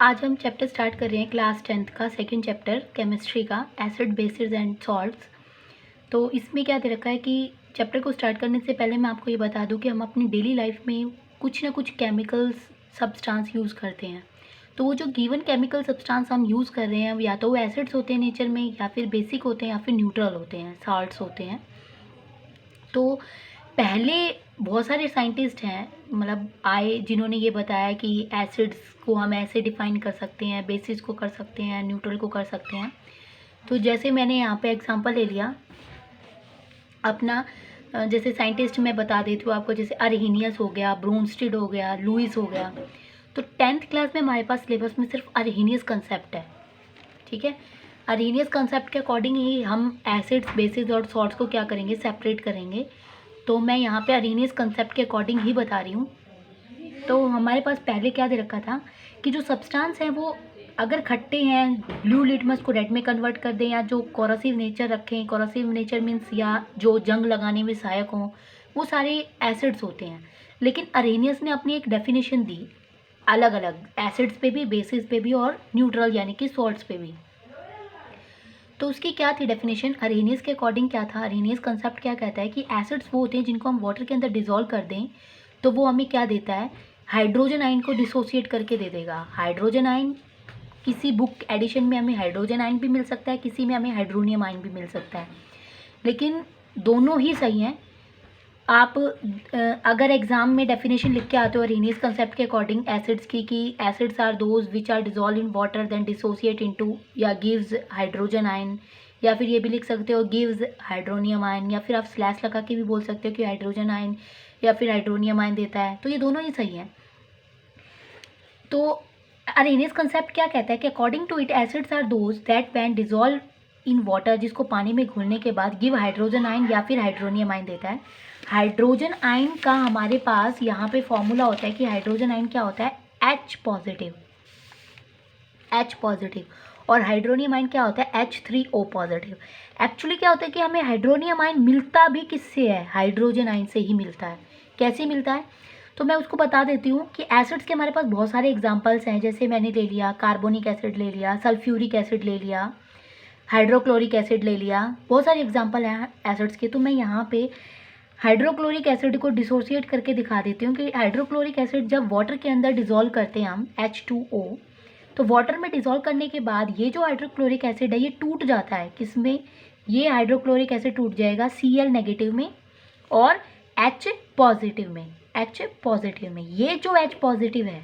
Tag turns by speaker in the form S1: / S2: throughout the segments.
S1: आज हम chapter start कर रहे हैं क्लास 10th का सेकंड चैप्टर केमिस्ट्री का एसिड बेसिस एंड सॉल्ट्स। तो इसमें क्या दे रखा है कि चैप्टर को स्टार्ट करने से पहले मैं आपको ये बता दूं कि हम अपनी डेली लाइफ में कुछ ना कुछ केमिकल्स सब्सटेंस यूज़ करते हैं। तो वो जो गिवन केमिकल सब्सटेंस हम यूज़ कर रहे हैं या तो वो एसिड्स होते हैं नेचर में, या फिर बेसिक होते हैं, या फिर न्यूट्रल होते हैं, साल्ट्स होते हैं। तो पहले बहुत सारे साइंटिस्ट हैं मतलब आए जिन्होंने ये बताया कि एसिड्स को हम ऐसे डिफाइन कर सकते हैं, बेसिस को कर सकते हैं, न्यूट्रल को कर सकते हैं। तो जैसे मैंने यहाँ पे एग्जांपल ले लिया अपना, जैसे साइंटिस्ट मैं बता देती हूँ आपको, जैसे अरहीनियस हो गया, ब्रोंस्टेड हो गया, लुईस हो गया। तो 10th क्लास में हमारे पास सिलेबस में सिर्फ अरहीनियस कंसेप्ट है, ठीक है। अरहीनियस कंसेप्ट के अकॉर्डिंग ही हम एसिड्स, बेसिस और सॉल्ट्स को क्या करेंगे, सेपरेट करेंगे। तो मैं यहाँ पे अरहीनियस कंसेप्ट के अकॉर्डिंग ही बता रही हूँ। तो हमारे पास पहले क्या दे रखा था कि जो सब्सटेंस है वो अगर खट्टे हैं, ब्लू लिटमस को रेड में कन्वर्ट कर दें, या जो कोरोसिव नेचर रखें, कोरोसिव नेचर मीन्स या जो जंग लगाने में सहायक हों, वो सारे एसिड्स होते हैं। लेकिन अरहीनियस ने अपनी एक डेफिनेशन दी अलग अलग, एसिड्स पे भी, बेसिस पे भी, और न्यूट्रल यानी कि सॉल्ट्स पे भी। तो उसकी क्या थी डेफिनेशन अरहीनियस के अकॉर्डिंग? क्या था अरहीनियस कंसेप्ट? क्या कहता है कि एसिड्स वो होते हैं जिनको हम वाटर के अंदर डिसॉल्व कर दें तो वो हमें क्या देता है, हाइड्रोजन आयन को डिसोसिएट करके दे देगा। हाइड्रोजन आयन किसी बुक एडिशन में हमें हाइड्रोजन आयन भी मिल सकता है, किसी में हमें हाइड्रोनियम आयन भी मिल सकता है, लेकिन दोनों ही सही हैं। आप अगर एग्जाम में डेफिनेशन लिख के आते हो अरहीनियस कंसेप्ट के अकॉर्डिंग एसिड्स की, कि acids are those which are dissolve in water then dissociate into या गिव्स हाइड्रोजन आयन, या फिर ये भी लिख सकते हो गिव्स हाइड्रोनियम आयन, या फिर आप स्लैश लगा के भी बोल सकते हो कि हाइड्रोजन आयन या फिर हाइड्रोनियम आयन देता है। तो ये दोनों ही सही हैं। तो अरहीनियस कंसेप्ट क्या कहता है कि according to it acids are those that when dissolve in water, जिसको पानी में घुलने के बाद गिव हाइड्रोजन आयन या फिर हाइड्रोनियम आयन देता है। हाइड्रोजन आयन का हमारे पास यहाँ पे फॉर्मूला होता है कि हाइड्रोजन आयन क्या होता है, H पॉजिटिव, H पॉजिटिव, और हाइड्रोनियम आयन क्या होता है, H3O पॉजिटिव। एक्चुअली क्या होता है कि हमें हाइड्रोनियम आयन मिलता भी किससे है, हाइड्रोजन आयन से ही मिलता है। कैसे मिलता है तो मैं उसको बता देती हूँ कि एसिड्स के हमारे पास बहुत सारे एग्जांपल्स हैं। जैसे मैंने ले लिया कार्बोनिक एसिड ले लिया, सल्फ्यूरिक एसिड ले लिया, हाइड्रोक्लोरिक एसिड ले लिया, बहुत सारे एग्जांपल हैं एसिड्स के। तो मैं यहाँ पे हाइड्रोक्लोरिक एसिड को डिसोसिएट करके दिखा देती हूँ कि हाइड्रोक्लोरिक एसिड जब वाटर के अंदर डिसॉल्व करते हैं हम H2O, तो वाटर में डिसॉल्व करने के बाद ये जो हाइड्रोक्लोरिक एसिड है ये टूट जाता है किसमें, ये हाइड्रोक्लोरिक एसिड टूट जाएगा Cl नेगेटिव में और H पॉजिटिव में, H पॉजिटिव में। ये जो H पॉजिटिव है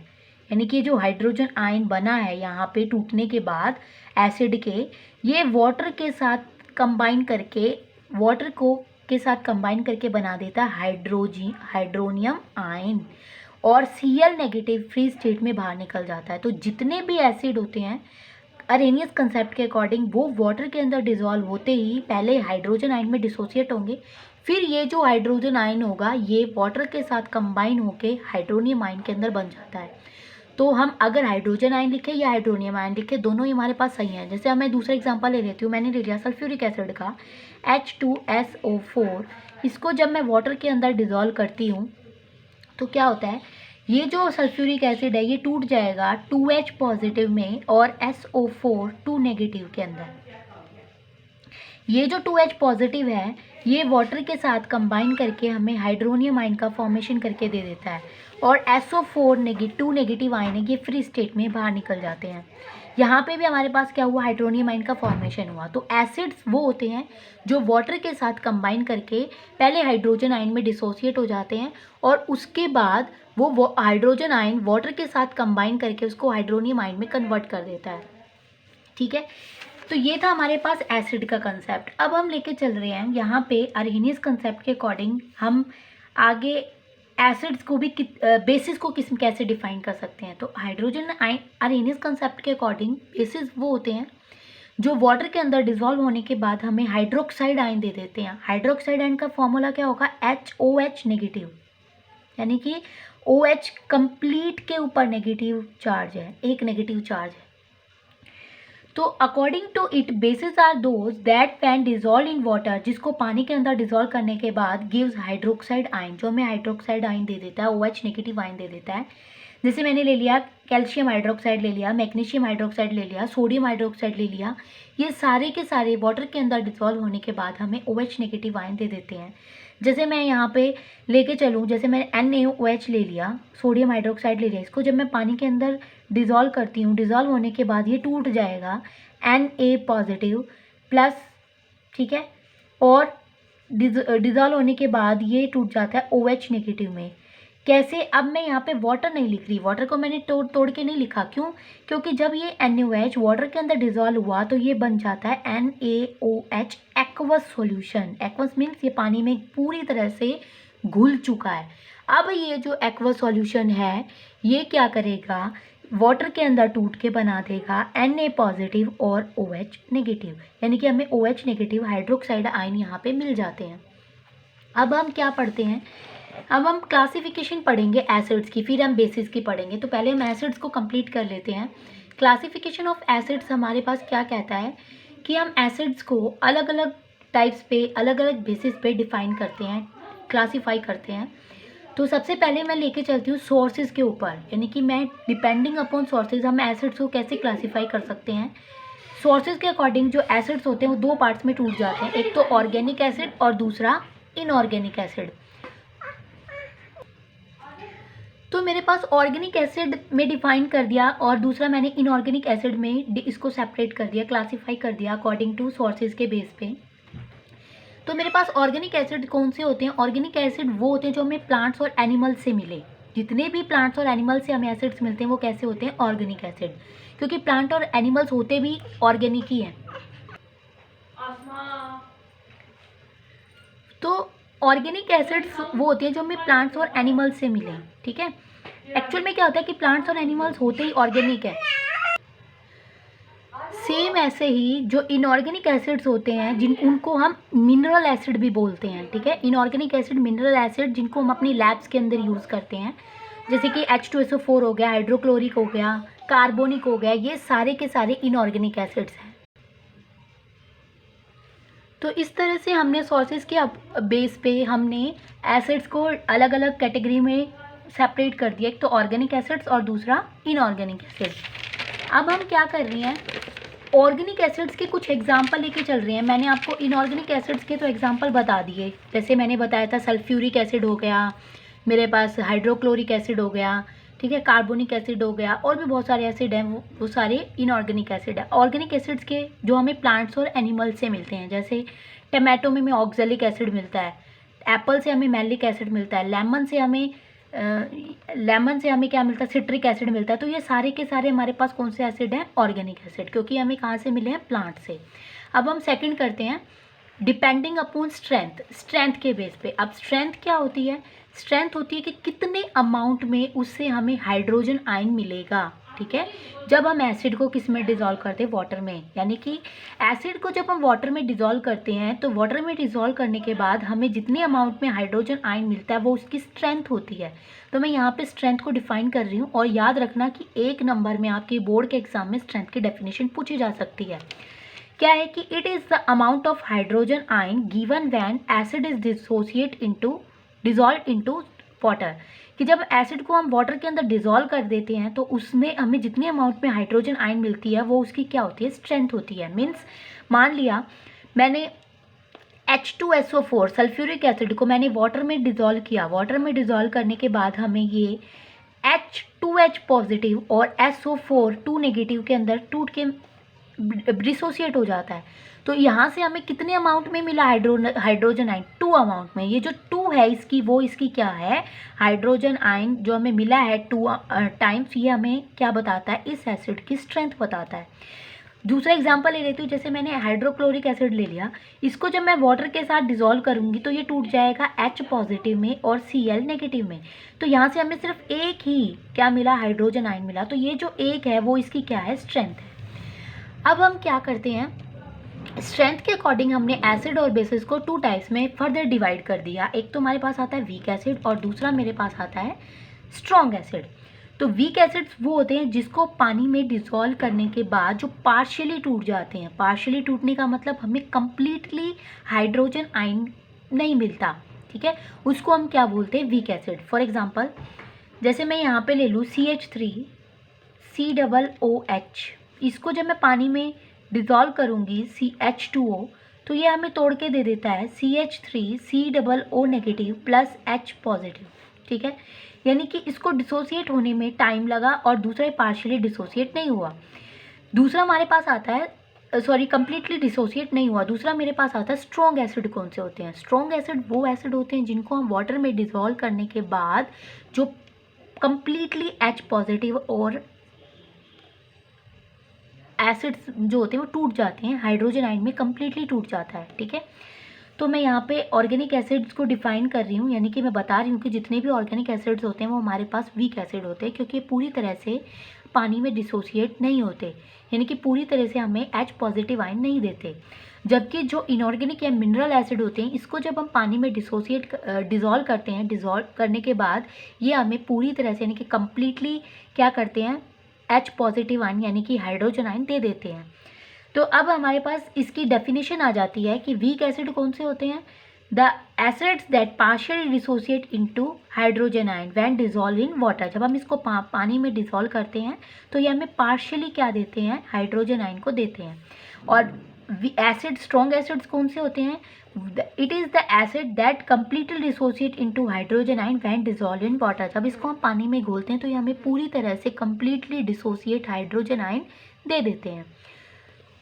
S1: यानी कि जो हाइड्रोजन आयन बना है यहाँ पे टूटने के बाद एसिड के, ये वाटर के साथ कंबाइन करके, वाटर को के साथ कंबाइन करके बना देता है हाइड्रोनियम आयन, और Cl नेगेटिव फ्री स्टेट में बाहर निकल जाता है। तो जितने भी एसिड होते हैं अरहीनियस कंसेप्ट के अकॉर्डिंग वो वाटर के अंदर डिसॉल्व होते ही पहले हाइड्रोजन आयन में डिसोसिएट होंगे, फिर ये जो हाइड्रोजन आयन होगा ये वाटर के साथ कंबाइन होके हाइड्रोनियम आयन के अंदर बन जाता है। तो हम अगर हाइड्रोजन आयन लिखे या हाइड्रोनियम आयन लिखे, दोनों ही हमारे पास सही हैं। जैसे मैं दूसरा एग्जांपल ले लेती हूँ, मैंने ले लिया सल्फ्यूरिक एसिड का H2SO4। इसको जब मैं वाटर के अंदर डिसॉल्व करती हूँ तो क्या होता है, ये जो सल्फ्यूरिक एसिड है ये टूट जाएगा 2H पॉजिटिव में और SO4 2 नेगेटिव के अंदर। ये जो 2H पॉजिटिव है ये वाटर के साथ कंबाइन करके हमें हाइड्रोनियम आयन का फॉर्मेशन करके दे देता है, और SO4 2 नेगेटिव आयन है ये फ्री स्टेट में बाहर निकल जाते हैं। यहाँ पे भी हमारे पास क्या हुआ, हाइड्रोनियम आयन का फॉर्मेशन हुआ। तो एसिड्स वो होते हैं जो वाटर के साथ कंबाइन करके पहले हाइड्रोजन आयन में डिसोसिएट हो जाते हैं, और उसके बाद वो हाइड्रोजन आयन वाटर के साथ कंबाइन करके उसको हाइड्रोनियम आयन में कन्वर्ट कर देता है, ठीक है। तो ये था हमारे पास एसिड का कंसेप्ट। अब हम लेके चल रहे हैं यहाँ पे अरहीनियस कंसेप्ट के अकॉर्डिंग हम आगे एसिड्स को भी बेसिस को कैसे डिफाइन कर सकते हैं। तो हाइड्रोजन आयन अरहीनियस कंसेप्ट के अकॉर्डिंग बेसिस वो होते हैं जो वाटर के अंदर डिसॉल्व होने के बाद हमें हाइड्रोक्साइड आयन दे देते हैं। हाइड्रोक्साइड आयन का फॉर्मूला क्या होगा, HOH नेगेटिव, यानी कि OH कंप्लीट के ऊपर नेगेटिव चार्ज है, एक नेगेटिव चार्ज है। तो according to it bases are those that when dissolve in water, जिसको पानी के अंदर डिसॉल्व करने के बाद गिव्स हाइड्रोक्साइड आयन, जो हमें हाइड्रोक्साइड आयन दे देता है, OH नेगेटिव आयन दे देता है। जैसे मैंने ले लिया कैल्शियम हाइड्रोक्साइड ले लिया, मैग्नीशियम हाइड्रोक्साइड ले लिया, सोडियम हाइड्रोक्साइड ले लिया, ये सारे के सारे वाटर के अंदर डिसॉल्व होने के बाद हमें OH नेगेटिव आयन दे देते हैं। जैसे मैं यहाँ पे लेके चलूँ, जैसे मैंने NaOH ले लिया, सोडियम हाइड्रोक्साइड ले लिया, इसको जब मैं पानी के अंदर डिज़ोल्व करती हूँ, डिज़ोल्व होने के बाद ये टूट जाएगा Na पॉजिटिव प्लस, ठीक है, और डिज़ोल्व होने के बाद ये टूट जाता है OH नेगेटिव में। कैसे? अब मैं यहाँ पे वाटर नहीं लिख रही, वाटर को मैंने तोड़ के नहीं लिखा, क्यों? क्योंकि जब ये NaOH वाटर के अंदर डिज़ोल्व हुआ तो ये बन जाता है NaOH aqueous solution. Aqueous means ये पानी में पूरी तरह से घुल चुका है। अब ये जो एक्वस सॉल्यूशन है ये क्या करेगा, वाटर के अंदर टूट के बना देगा Na पॉजिटिव और OH नेगेटिव, यानी कि हमें OH नेगेटिव हाइड्रोक्साइड आयन यहाँ पे मिल जाते हैं। अब हम क्या पढ़ते हैं, अब हम क्लासिफिकेशन पढ़ेंगे एसिड्स की, फिर हम बेसिस की पढ़ेंगे। तो पहले हम एसिड्स को कंप्लीट कर लेते हैं। क्लासिफिकेशन ऑफ एसिड्स हमारे पास क्या कहता है कि हम एसिड्स को अलग अलग टाइप्स पे, अलग अलग बेसिस पे डिफाइन करते हैं, क्लासीफाई करते हैं। तो सबसे पहले मैं लेके चलती हूँ सोर्सेज के ऊपर, यानी कि मैं डिपेंडिंग अपॉन सोर्सेज हम एसिड्स को कैसे क्लासीफाई कर सकते हैं। सोर्सेज के अकॉर्डिंग जो एसिड्स होते हैं वो दो पार्ट्स में टूट जाते हैं, एक तो ऑर्गेनिक एसिड और दूसरा इनऑर्गेनिक एसिड। तो मेरे पास ऑर्गेनिक एसिड में डिफाइन कर दिया और दूसरा मैंने इनऑर्गेनिक एसिड में इसको सेपरेट कर दिया, क्लासीफाई कर दिया अकॉर्डिंग टू सोर्सेज के बेस पे। तो मेरे पास ऑर्गेनिक एसिड कौन से होते हैं? ऑर्गेनिक एसिड वो होते हैं जो हमें प्लांट्स और एनिमल्स से मिले। जितने भी प्लांट्स और एनिमल्स से हमें एसिड्स मिलते हैं वो कैसे होते हैं? ऑर्गेनिक एसिड, क्योंकि प्लांट और एनिमल्स होते भी ऑर्गेनिक ही हैं। तो ऑर्गेनिक एसिड्स वो होते हैं जो हमें प्लांट्स और एनिमल्स से मिले, ठीक है। एक्चुअल में क्या होता है कि प्लांट्स और एनिमल्स होते ही ऑर्गेनिक है। सेम ऐसे ही जो इनऑर्गेनिक एसिड्स होते हैं जिन उनको हम मिनरल एसिड भी बोलते हैं, ठीक है। इनऑर्गेनिक एसिड, मिनरल एसिड जिनको हम अपनी लैब्स के अंदर यूज़ करते हैं, जैसे कि H2SO4 हो गया, हाइड्रोक्लोरिक हो गया, कार्बोनिक हो गया, ये सारे के सारे इनऑर्गेनिक एसिड्स हैं। तो इस तरह से हमने सोर्सेज के बेस पे हमने एसिड्स को अलग अलग कैटेगरी में सेपरेट कर दिया, एक तो ऑर्गेनिक एसिड्स और दूसरा इनऑर्गेनिक एसिड्स। अब हम क्या कर रही हैं, ऑर्गेनिक एसिड्स के कुछ एग्जांपल लेके चल रहे हैं। मैंने आपको इनऑर्गेनिक एसिड्स के तो एग्जांपल बता दिए, जैसे मैंने बताया था सल्फ्यूरिक एसिड हो गया, मेरे पास हाइड्रोक्लोरिक एसिड हो गया, ठीक है, कार्बोनिक एसिड हो गया, और भी बहुत सारे एसिड हैं, वो सारे इनऑर्गेनिक एसिड है। ऑर्गेनिक एसिड्स के जो हमें प्लांट्स और एनिमल्स से मिलते हैं, जैसे टमाटो में हमें ऑक्जेलिक एसिड मिलता है, एप्पल से हमें मैलिक एसिड मिलता है, लेमन से हमें क्या मिलता है? सिट्रिक एसिड मिलता है। तो ये सारे के सारे हमारे पास कौन से एसिड हैं? ऑर्गेनिक एसिड, क्योंकि हमें कहाँ से मिले हैं? प्लांट से। अब हम सेकंड करते हैं, डिपेंडिंग अपॉन स्ट्रेंथ, स्ट्रेंथ के बेस पे। अब स्ट्रेंथ क्या होती है? स्ट्रेंथ होती है कि कितने अमाउंट में उससे हमें हाइड्रोजन आयन मिलेगा, ठीक है। जब हम एसिड को किस में डिज़ोल्व करते हैं? वाटर में। यानी कि एसिड को जब हम वाटर में डिज़ोल्व करते हैं तो वाटर में डिज़ोल्व करने के बाद हमें जितने अमाउंट में हाइड्रोजन आयन मिलता है वो उसकी स्ट्रेंथ होती है। तो मैं यहाँ पे स्ट्रेंथ को डिफाइन कर रही हूँ, और याद रखना कि एक नंबर में आपके बोर्ड के एग्जाम में स्ट्रेंथ की डेफिनेशन पूछी जा सकती है। क्या है कि it is the amount of hydrogen ion given when acid is dissolve into water, कि जब एसिड को हम वाटर के अंदर डिसॉल्व कर देते हैं तो उसमें हमें जितने अमाउंट में हाइड्रोजन आयन मिलती है वो उसकी क्या होती है? स्ट्रेंथ होती है। मीन्स मान लिया मैंने H2SO4 सल्फ्यूरिक एसिड को मैंने वाटर में डिसॉल्व किया, वाटर में डिसॉल्व करने के बाद हमें ये H2H पॉजिटिव और SO4 2 नेगेटिव के अंदर टूट के डिसोसिएट हो जाता है। तो यहाँ से हमें कितने अमाउंट में मिला हाइड्रोजन आयन? 2 अमाउंट में। ये जो 2 है इसकी क्या है? हाइड्रोजन आयन जो हमें मिला है 2 टाइम्स, ये हमें क्या बताता है? इस एसिड की स्ट्रेंथ बताता है। दूसरा एग्जांपल ले लेती हूँ, जैसे मैंने हाइड्रोक्लोरिक एसिड ले लिया, इसको जब मैं वाटर के साथ डिसॉल्व करूँगी तो ये टूट जाएगा H पॉजिटिव में और Cl नेगेटिव में। तो यहाँ से हमें सिर्फ एक ही क्या मिला? हाइड्रोजन आयन मिला। तो ये जो एक है वो इसकी क्या है? स्ट्रेंथ है। अब हम क्या करते हैं, स्ट्रेंथ के अकॉर्डिंग हमने एसिड और बेसिस को 2 टाइप्स में फर्दर डिवाइड कर दिया। एक तो हमारे पास आता है वीक एसिड और दूसरा मेरे पास आता है स्ट्रॉन्ग एसिड। तो वीक एसिड्स वो होते हैं जिसको पानी में डिसॉल्व करने के बाद जो पार्शियली टूट जाते हैं। पार्शियली टूटने का मतलब हमें कंप्लीटली हाइड्रोजन आयन नहीं मिलता, ठीक है, उसको हम क्या बोलते हैं? Weak acid. फॉर एग्जांपल जैसे मैं यहाँ पे ले लूँ CH3COOH, इसको जब मैं पानी में डिज़ोल्व करूँगी CH2O, तो ये हमें तोड़ के दे देता है CH3COO negative plus H positive. ठीक है, यानी कि इसको डिसोसिएट होने में टाइम लगा और दूसरा पार्शियली डिसोसिएट नहीं हुआ। दूसरा हमारे पास आता है कंप्लीटली डिसोसिएट नहीं हुआ। दूसरा मेरे पास आता है स्ट्रॉन्ग एसिड। कौन से होते हैं स्ट्रॉन्ग एसिड? वो एसिड होते हैं जिनको हम वाटर में डिज़ोल्व करने के बाद जो कंप्लीटली H पॉजिटिव और एसिड्स जो होते हैं वो टूट जाते हैं, हाइड्रोजन आयन में कंप्लीटली टूट जाता है। ठीक है, तो मैं यहाँ पे ऑर्गेनिक एसिड्स को डिफाइन कर रही हूँ, यानी कि मैं बता रही हूँ कि जितने भी ऑर्गेनिक एसिड्स होते हैं वो हमारे पास वीक एसिड होते हैं, क्योंकि पूरी तरह से पानी में डिसोसिएट नहीं होते, यानी कि पूरी तरह से हमें H पॉजिटिव आयन नहीं देते। जबकि जो इनऑर्गेनिक या मिनरल एसिड होते हैं, इसको जब हम पानी में डिज़ोल्व करते हैं, डिज़ोल्व करने के बाद ये हमें पूरी तरह से यानी कि कम्प्लीटली क्या करते हैं, H पॉजिटिव आयन यानी कि हाइड्रोजन आयन दे देते हैं। तो अब हमारे पास इसकी डेफिनेशन आ जाती है कि वीक एसिड कौन से होते हैं? The acids that partially dissociate into hydrogen ion when dissolve in water. जब हम इसको पानी में डिसॉल्व करते हैं तो ये हमें पार्शियली क्या देते हैं, हाइड्रोजन आयन को देते हैं। और एसिड, स्ट्रॉन्ग एसिड्स कौन से होते हैं? It is the acid that completely dissociate into hydrogen ion when dissolve in water. जब इसको हम पानी में घोलते हैं तो ये हमें पूरी तरह से कम्प्लीटली डिसोसिएट हाइड्रोजन आयन दे देते हैं।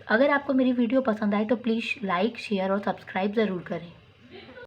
S1: अगर आपको मेरी वीडियो पसंद आए तो प्लीज़ लाइक, शेयर और सब्सक्राइब ज़रूर करें।